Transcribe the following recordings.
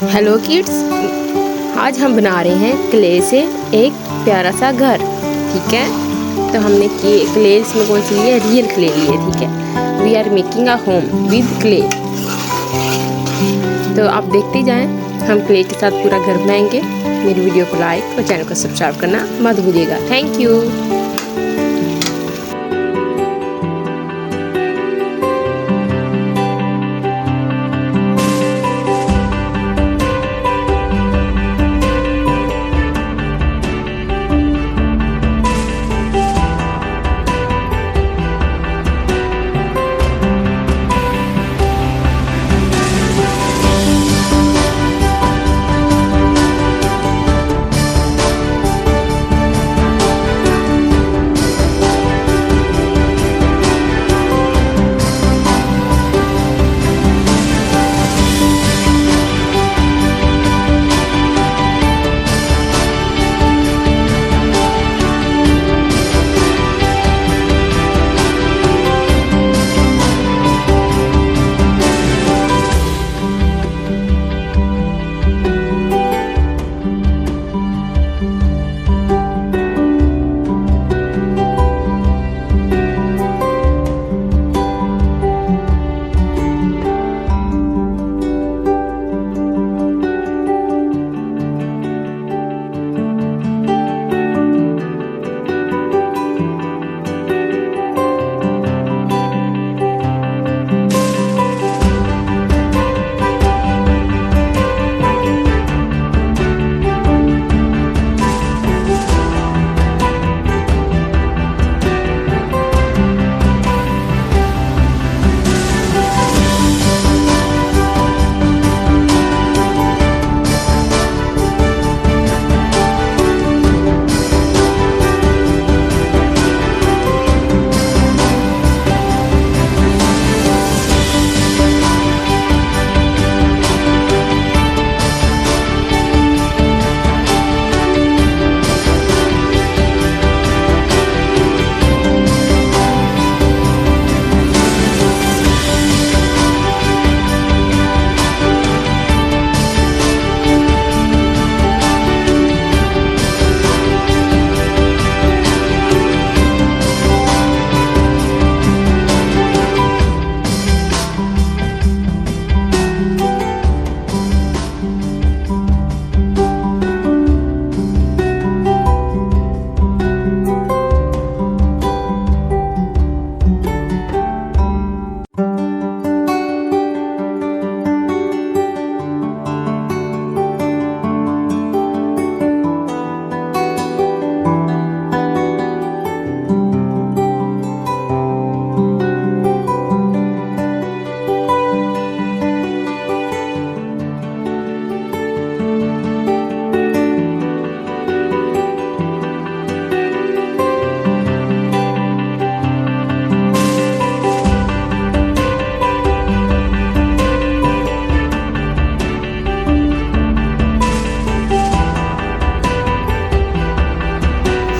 Hello kids, आज हम बना रहे हैं क्ले से एक प्यारा सा घर। ठीक है, तो हमने क्ले इसमें कौन सी ली है? रियल क्ले ली है। ठीक है, we are making a home with clay. तो आप देखते जाएं, हम क्ले के साथ पूरा घर बनाएंगे। मेरी वीडियो को लाइक और चैनल को सब्सक्राइब करना मत भूलिएगा। Thank you.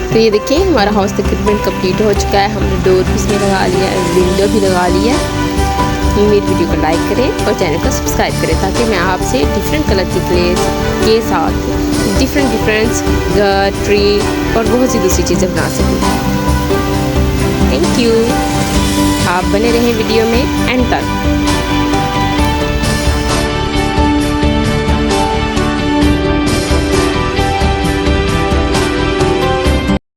तो ये देखिए, हमारा हाउस तकरीबन कंप्लीट हो चुका है। हमने डोर भी इसमें लगा लिया है, विंडो भी लगा लिया है। मेरी वीडियो को लाइक करें और चैनल को सब्सक्राइब करें, ताकि मैं आपसे डिफरेंट कलर की क्लेस के साथ डिफरेंट ट्री और बहुत सी दूसरी चीज़ें बना सकूँ। Thank you. आप बने रहें वीडियो में एंड तक।